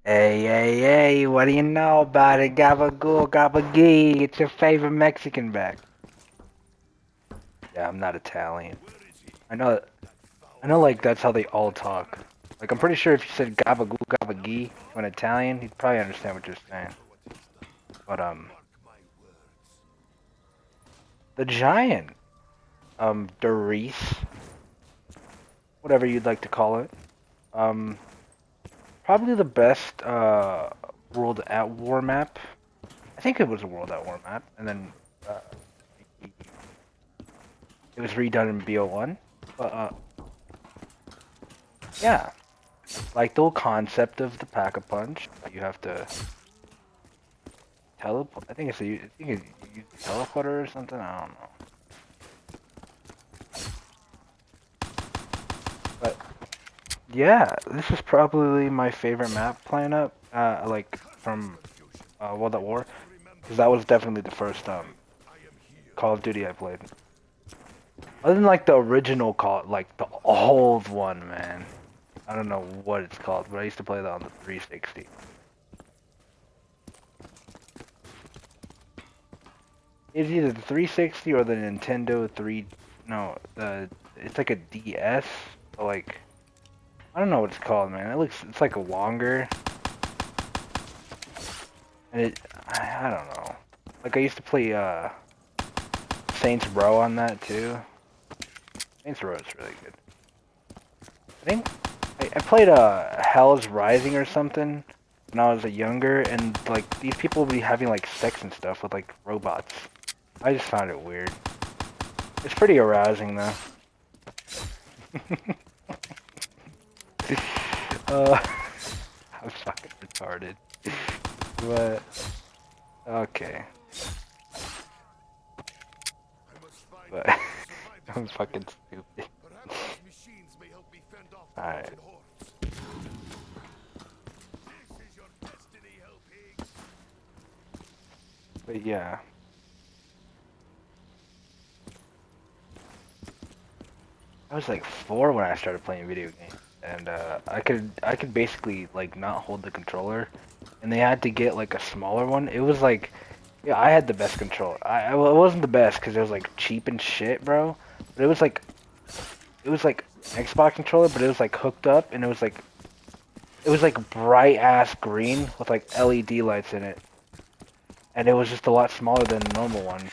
Hey, what do you know about it? Gabagool, gabagee. It's your favorite Mexican back. Yeah, I'm not Italian. I know, like, that's how they all talk. Like, I'm pretty sure if you said gabagool, gabagee to an Italian, he'd probably understand what you're saying. But, the giant, Doris, whatever you'd like to call it, um, probably the best, World at War map. I think it was a World at War map, and then, uh, it was redone in BO1. But, yeah. Like the whole concept of the pack-a-punch, you have to teleport. I think it's you teleporter or something. I don't know. But yeah, this is probably my favorite map playing up. Like from World at War, because that was definitely the first Call of Duty I played. Other than like the original Call, like the old one, man. I don't know what it's called, but I used to play that on the 360. It's either the 360 or the Nintendo 3. No, it's like a DS. But like, I don't know what it's called, man. It's like a longer, and I don't know. Like I used to play Saints Row on that too. Saints Row is really good. I think I played Hell's Rising or something when I was younger, and like these people would be having like sex and stuff with like robots. I just found it weird. It's pretty arousing though. uh, I'm fucking retarded. But okay. But I'm fucking stupid. Alright. But yeah. I was like 4 when I started playing video games. And I could basically like not hold the controller, and they had to get like a smaller one. It was like, yeah, I had the best controller. Well, it wasn't the best because it was like cheap and shit, bro. But it was like Xbox controller, but it was like hooked up, and it was like bright ass green with like LED lights in it, and it was just a lot smaller than the normal one.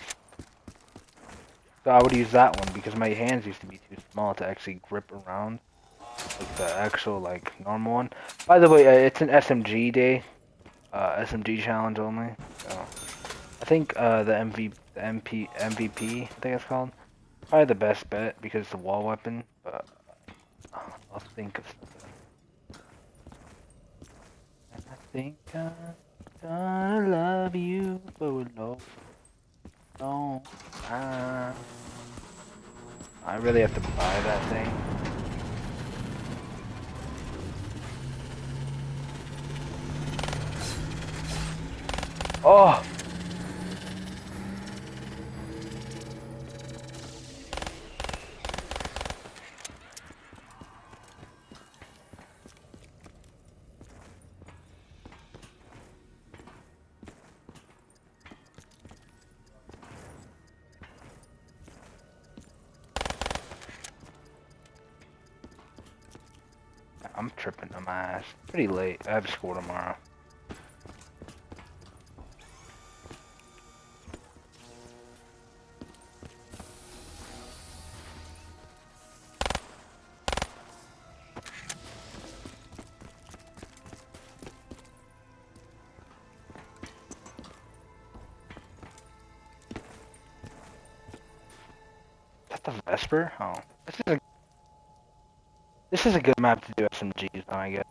So I would use that one because my hands used to be too small to actually grip around like the actual like normal one. By the way, it's an SMG day, SMG challenge only. So I think the MVP, I think it's called, probably the best bet because it's a wall weapon. But I'll think of something. I think I'm gonna love you for no, no. I really have to buy that thing. Oh, I'm tripping on my ass. Pretty late. I have school tomorrow. Is that the Vesper? Oh, this is a good map to do SMGs on, I guess.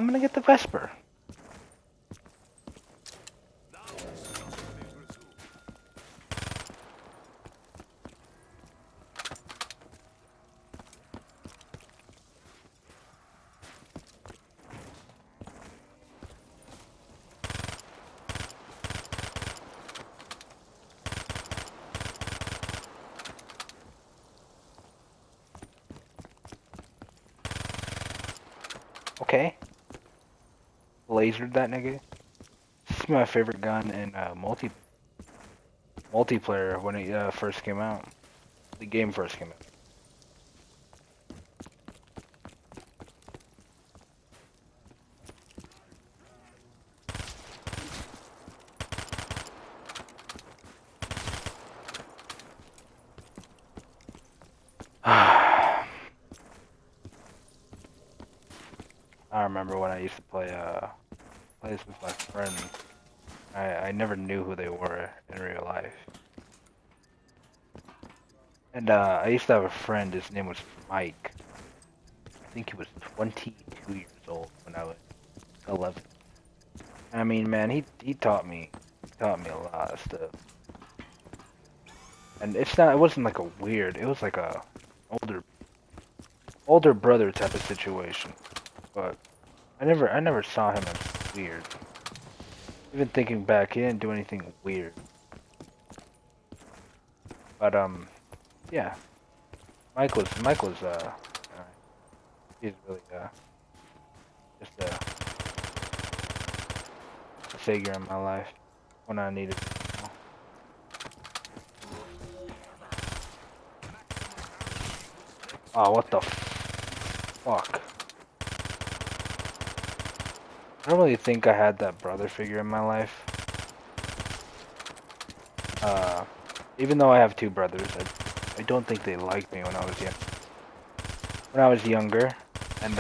I'm gonna get the Vesper. Okay. Lasered that nigga. This is my favorite gun in multiplayer when it first came out. The game first came out. I remember when I used to play this with my friends. I never knew who they were in real life. And I used to have a friend, his name was Mike. I think he was 22 years old when I was 11. I mean, man, he taught me a lot of stuff. And it wasn't like a weird, it was like a older brother type of situation. But I never saw him as weird. Even thinking back, he didn't do anything weird. But yeah, Mike was he's really just a figure in my life when I needed it. Oh, what the fuck? I don't really think I had that brother figure in my life. Even though I have two brothers, I don't think they liked me when I was young. When I was younger, and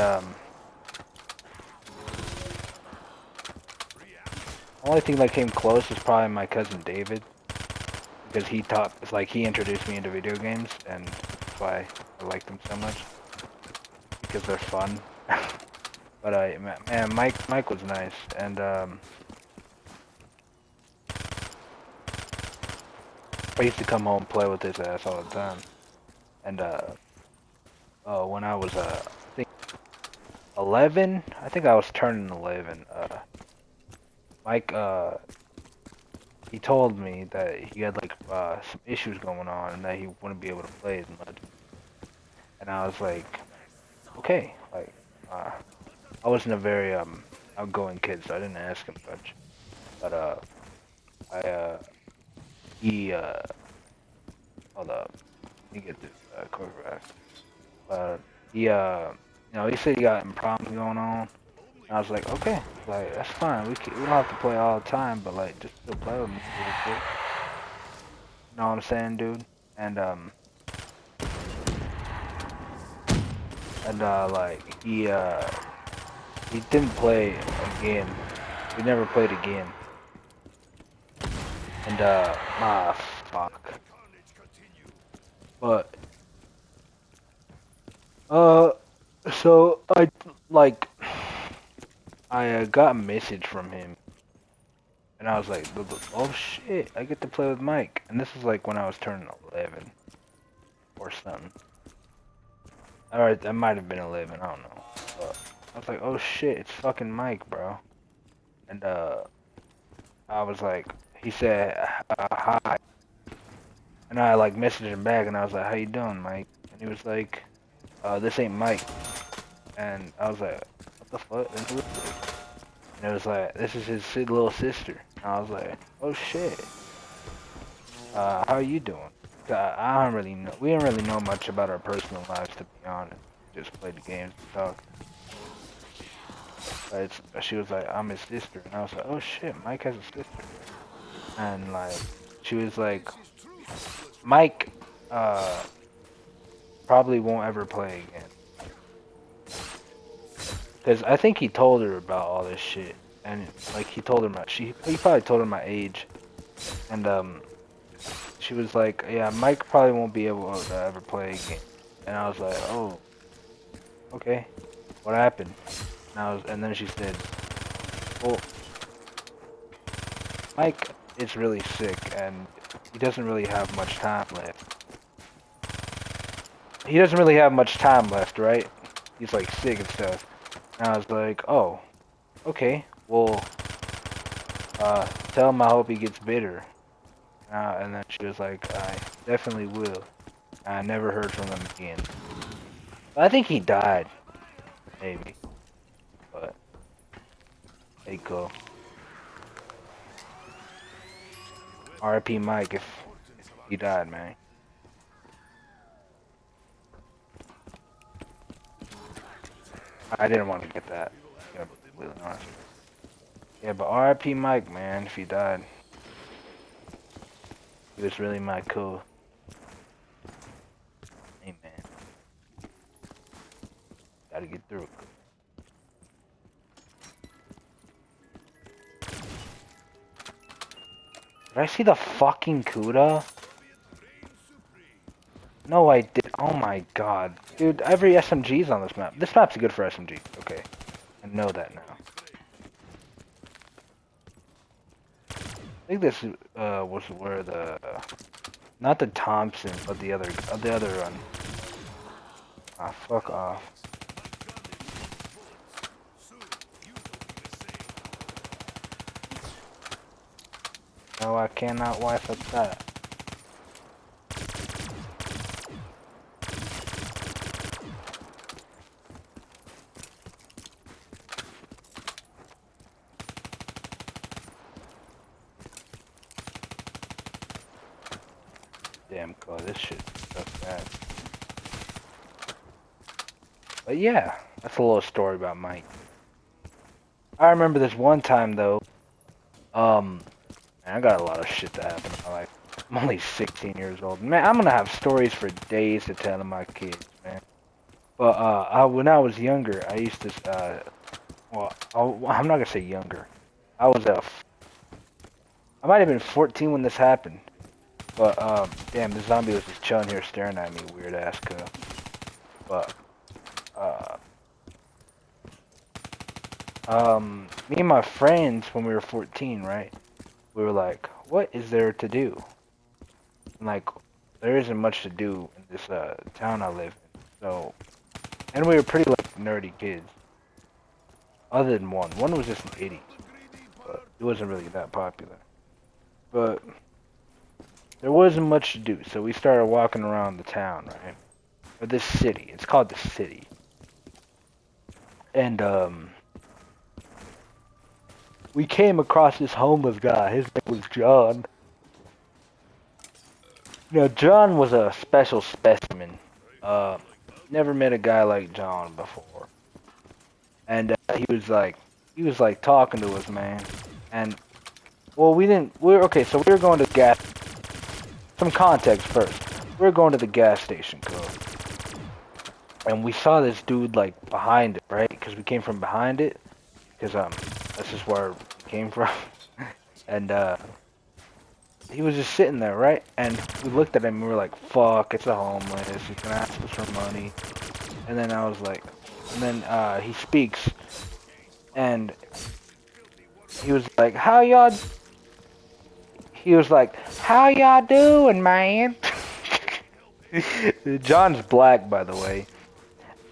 only thing that came close was probably my cousin David, because he introduced me into video games, and that's why I like them so much, because they're fun. But man, Mike was nice, and I used to come home and play with his ass all the time. And when I was I think 11, I think I was turning 11. Mike he told me that he had like some issues going on and that he wouldn't be able to play as much. And I was like, okay, like I wasn't a very outgoing kid, so I didn't ask him much. But he hold up, let me get this quarterback. He he said he got some problems going on. And I was like, okay, like that's fine. We don't have to play all the time, but like just still play with me real quick. You know what I'm saying, dude? And like he didn't play again. We never played again. And fuck. But so I got a message from him, and I was like, oh shit, I get to play with Mike. And this was like when I was turning 11 or something. Alright, that might have been 11, I don't know. But I was like, oh shit, it's fucking Mike, bro. And I was like, he said, hi. And I like messaged him back, and I was like, how you doing, Mike? And he was like, this ain't Mike. And I was like, what the fuck? And it was like, this is his little sister. And I was like, oh shit. How are you doing? I don't really know. We didn't really know much about our personal lives, to be honest. Just played the games and talk. But she was like, I'm his sister. And I was like, oh shit, Mike has a sister. And like, she was like, Mike, probably won't ever play again. Because I think he told her about all this shit. And like, he probably told her my age. And she was like, yeah, Mike probably won't be able to ever play again. And I was like, oh, okay, what happened? And then she said, well, Mike is really sick and he doesn't really have much time left. He doesn't really have much time left, right? He's like sick and stuff. And I was like, oh, okay. Well, tell him I hope he gets better. And then she was like, I definitely will. I never heard from him again. I think he died, maybe. But, hey, cool. R.I.P. Mike if he died, man. I didn't want to get that. To be completely honest. Yeah, but R.I.P. Mike, man, if he died. He was really my cool. Hey, man. Gotta get through it. Did I see the fucking Cuda? No, I did. Oh my god. Dude, every SMG's on this map. This map's good for SMG. Okay. I know that now. I think this was where the... Not the Thompson, but the other one. Ah, fuck off. No, I cannot wife up that. Damn, God, this shit sucks bad. But yeah, that's a little story about Mike. I remember this one time though. Man, I got a lot of shit that happened in my life. I'm only 16 years old. Man, I'm gonna have stories for days to tell to my kids, man. But when I was younger, I used to well, I'm not gonna say younger. I was I might have been 14 when this happened. But damn, the zombie was just chilling here staring at me, weird ass cuh. But me and my friends when we were 14, right? We were like, what is there to do? And like, there isn't much to do in this town I live in. So, and we were pretty like nerdy kids. Other than one. One was just an idiot. But it wasn't really that popular. But there wasn't much to do, so we started walking around the town, right? Or this city. It's called the city. And we came across this homeless guy. His name was John. Now, John was a special specimen. Never met a guy like John before. And he was like talking to us, man. And well, okay, so we were going to some context first. We were going to the gas station, cool. And we saw this dude like behind it, right? Because we came from behind it. Because this is where we came from. And he was just sitting there, right? And we looked at him and we were like, fuck, it's a homeless. He's gonna ask us for money. And then I was like, and then he speaks. And he was like, how y'all doing, man? John's black, by the way.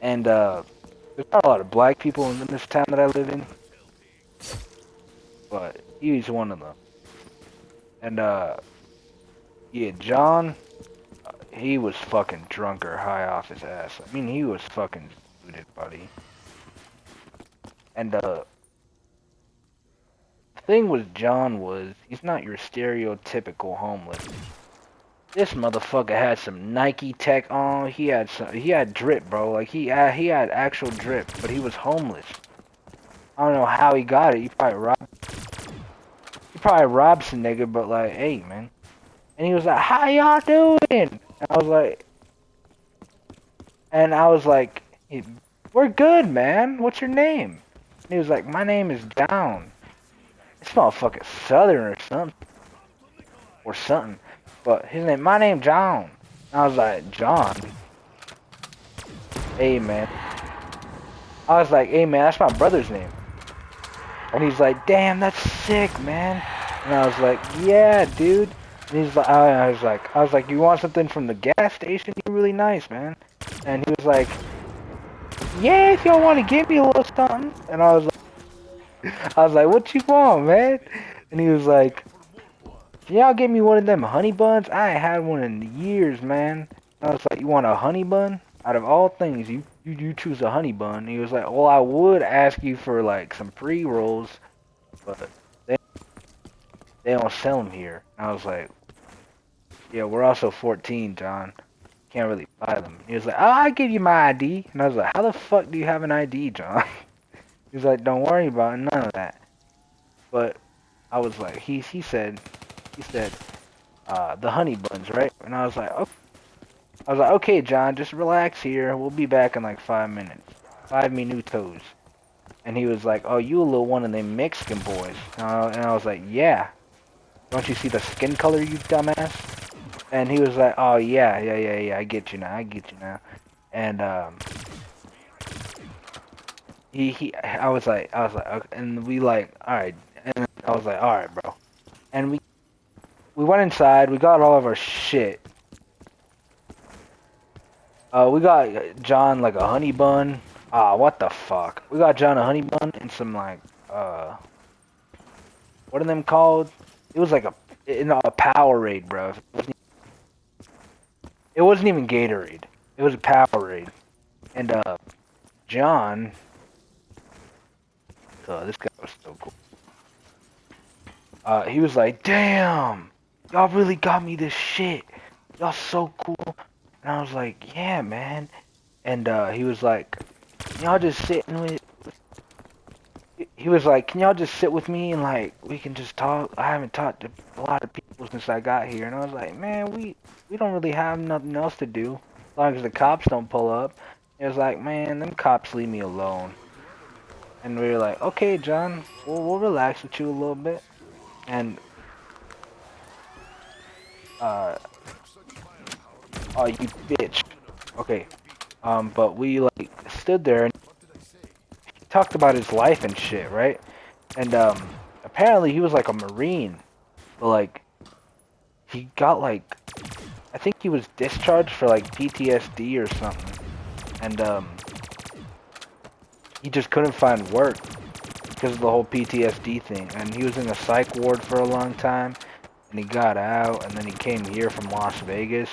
And there's not a lot of black people in this town that I live in. But he's one of them. And yeah, John, he was fucking drunk or high off his ass. I mean, he was fucking booted, buddy. And the thing with John was, he's not your stereotypical homeless. This motherfucker had some Nike tech on. He had drip, bro. Like he had actual drip, but he was homeless. I don't know how he got it. He probably robbed some nigga, but like, hey, man. And he was like, how y'all doing? And I was like, we're good, man. What's your name? And he was like, my name is Down. This motherfucker's Southern or something. But my name John. And I was like, John? Hey, man. I was like, hey man, that's my brother's name. And he's like, damn, that's sick, man. And I was like, yeah, dude. And he's like, I was like, you want something from the gas station? You're really nice, man. And he was like, yeah, if y'all want to give me a little something. And I was like, what you want, man? And he was like, can y'all give me one of them honey buns? I ain't had one in years, man. And I was like, you want a honey bun? Out of all things, you choose a honey bun. And he was like, well, I would ask you for like some pre-rolls, but they don't sell them here. And I was like, yeah, we're also 14, John. Can't really buy them. He was like, oh, I'll give you my ID. And I was like, how the fuck do you have an ID, John? He was like, don't worry about it, none of that. But I was like, he said, the honey buns, right? And I was like, okay. I was like, okay, John, just relax here. We'll be back in like 5 minutes. 5 minutos. And he was like, oh, you a little one of them Mexican boys. And I was like, yeah. Don't you see the skin color, you dumbass? And he was like, oh, yeah, I get you now. And, I was like, okay. And we like, alright. And I was like, alright, bro. And we went inside, we got all of our shit. We got John like a honey bun. Ah, what the fuck? We got John a honey bun and some like, what are them called? It was like a Powerade, bro. It wasn't even Gatorade. It was a Powerade. And John, this guy was so cool. He was like, damn, y'all really got me this shit. Y'all so cool. And I was like, yeah, man. And he was like, y'all just sitting with. He was like, can y'all just sit with me and like we can just talk? I haven't talked to a lot of people since I got here. And I was like, man, we don't really have nothing else to do as long as the cops don't pull up. It was like, man, them cops leave me alone. And we were like, okay, John, we'll relax with you a little bit. And oh, you bitch. Okay. But we like stood there and he talked about his life and shit, right? And apparently he was like a Marine, but like he got like I think he was discharged for like PTSD or something, and he just couldn't find work because of the whole PTSD thing. And he was in a psych ward for a long time, and he got out, and then he came here from Las Vegas.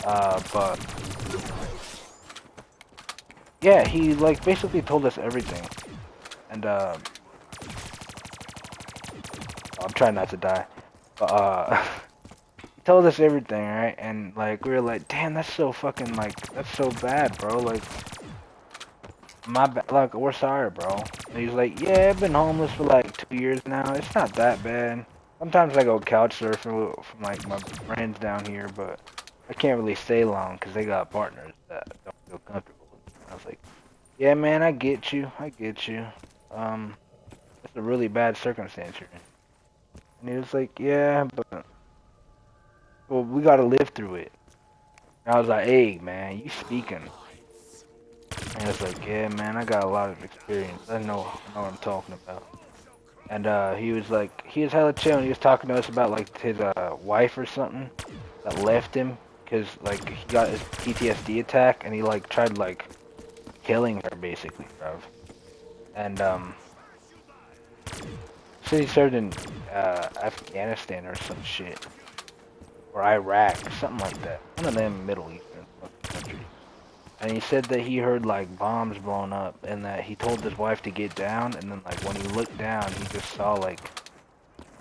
But yeah, he like basically told us everything, and I'm trying not to die, but he told us everything, right? And like we were like, damn, that's so fucking like that's so bad, bro. Like my bad, like we're sorry, bro. And he's like, yeah, I've been homeless for like 2 years now. It's not that bad. Sometimes I go couch surfing from like my friends down here, but I can't really stay long because they got partners that don't feel comfortable with me. I was like, yeah, man, I get you. It's a really bad circumstance you're in. And he was like, yeah, but well, we gotta live through it. And I was like, hey, man, you speaking? And he was like, yeah, man, I got a lot of experience. I know what I'm talking about. And he was like, he was hella chill, and he was talking to us about like his wife or something that left him because like he got his PTSD attack, and he like tried like killing her basically, bro. And so he served in Afghanistan or some shit, or Iraq, something like that. One of them Middle Eastern countries. And he said that he heard like bombs blown up, and that he told his wife to get down, and then like when he looked down, he just saw like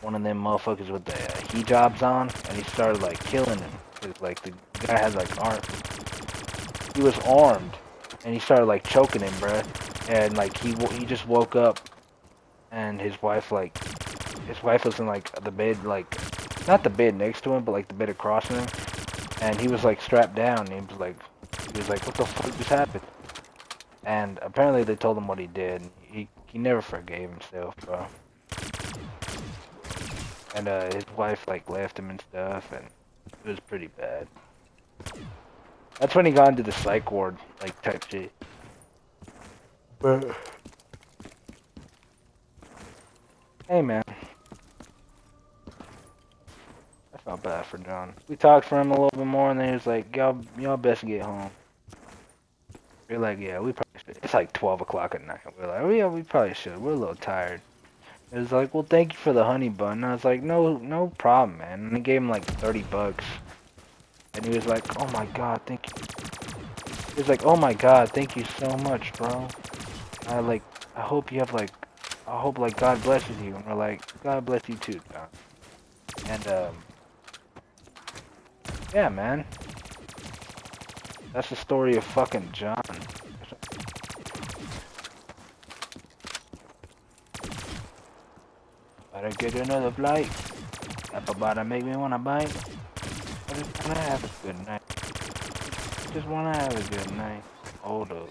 one of them motherfuckers with the hijabs on, and he started like killing him. Cause like the guy had like he was armed, and he started like choking him, bruh. And like he just woke up, and his wife was in like the bed, like not the bed next to him, but like the bed across from him, and he was like strapped down. And he was like, what the fuck just happened? And apparently they told him what he did. He never forgave himself, bro. And his wife like left him and stuff, and it was pretty bad. That's when he got into the psych ward, like type shit. But hey, man, I felt bad for John. We talked for him a little bit more, and then he was like, y'all best get home. We're like, yeah, we probably should. It's like 12 o'clock at night. We're like, oh yeah, we probably should. We're a little tired. It was like, well, thank you for the honey bun. I was like, no problem, man. And I gave him like $30. And he was like, oh my god, thank you. He was like, oh my god, thank you so much, bro. I hope you have like, I hope like God blesses you. And we're like, God bless you too, John. And yeah, man. That's the story of fucking John. Better get another flight. That about to make me wanna bite. I just wanna have a good night. Just wanna have a good night. Hold up.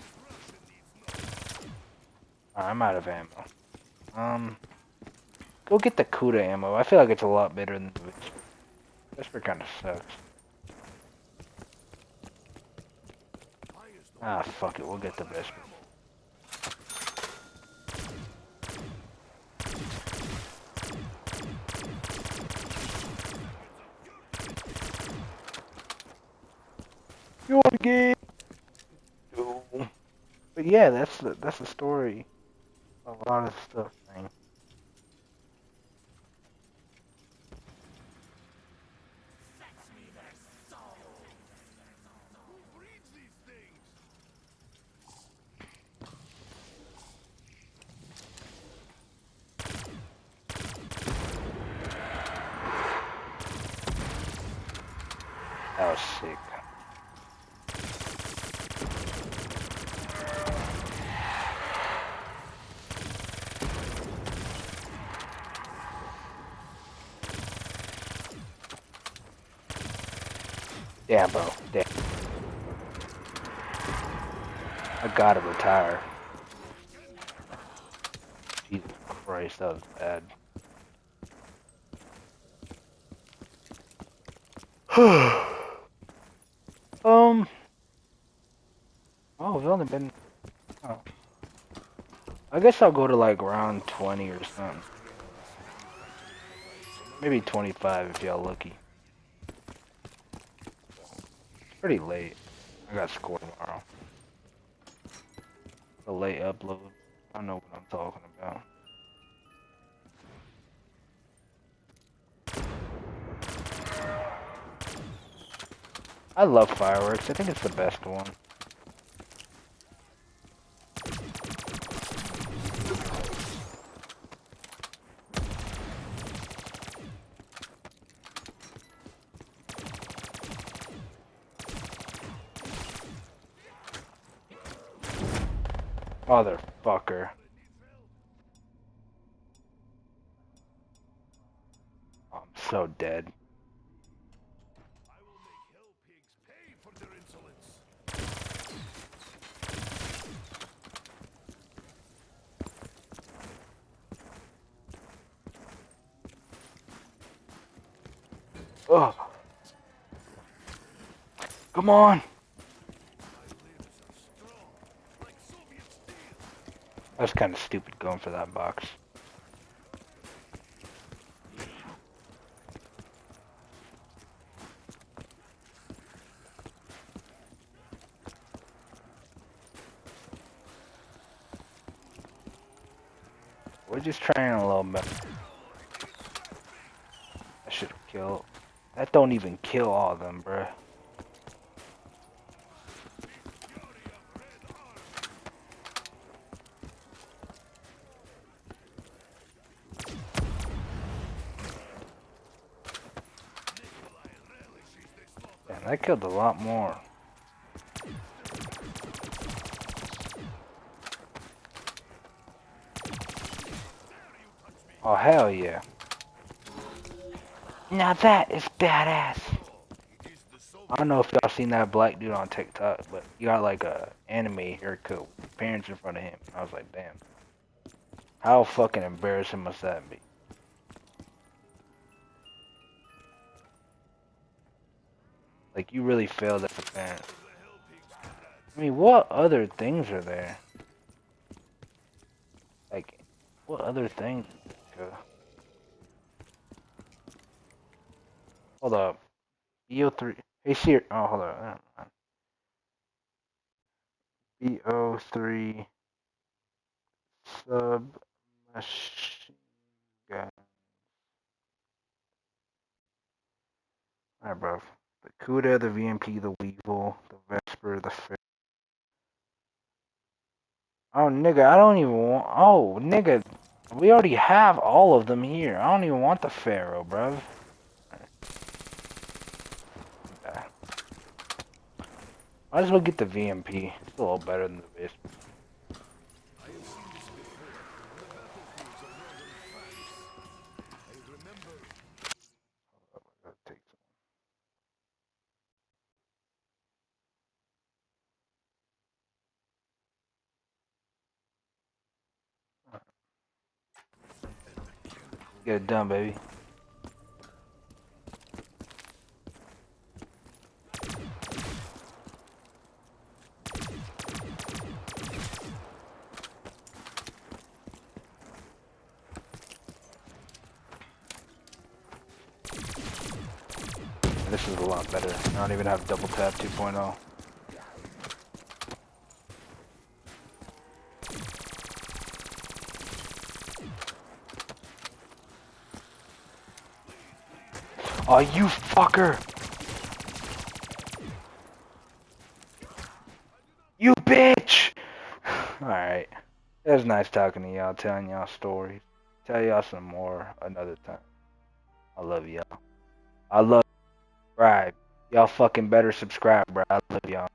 I'm out of ammo. Go get the Kuda ammo. I feel like it's a lot better than the Whisper. Whisper kinda sucks. Ah, fuck it. We'll get the Whisper. You want to get? But yeah, that's the story of a lot of stuff, man. That was sick. Damn, bro. Damn. I gotta retire. Jesus Christ, that was bad. Oh, we've only been. Oh. I guess I'll go to like round 20 or something. Maybe 25 if y'all lucky. It's pretty late. I got school tomorrow. A late upload. I don't know what I'm talking about. I love fireworks. I think it's the best one. Motherfucker. Oh, I'm so dead. Ugh. Come on. That was kind of stupid going for that box. We're just trying a little bit. I should have killed. That don't even kill all of them, bruh. Damn, that killed a lot more. Oh, hell yeah. Now that is badass. I don't know if y'all seen that black dude on TikTok, but he got like a anime haircut with his parents in front of him. I was like, damn. How fucking embarrassing must that be? Like, you really failed as a parent. I mean, what other things are there? Like, what other thing? Hold up. BO3. Hey Siri. Oh, hold on. BO3 submachine gun. Alright, bro. The Cuda, the VMP, the Weevil, the Vesper, the Fair. Oh, nigga, I don't even want. Oh, nigga, we already have all of them here. I don't even want the Pharaoh, bruv. Might as well get the VMP. It's a little better than the base. Get it done, baby. This is a lot better. I don't even have double tap 2.0. Oh, you fucker! You bitch! Alright. It was nice talking to y'all, telling y'all stories. Tell y'all some more another time. I love y'all. I love subscribe. Y'all fucking better subscribe, bro. I love y'all.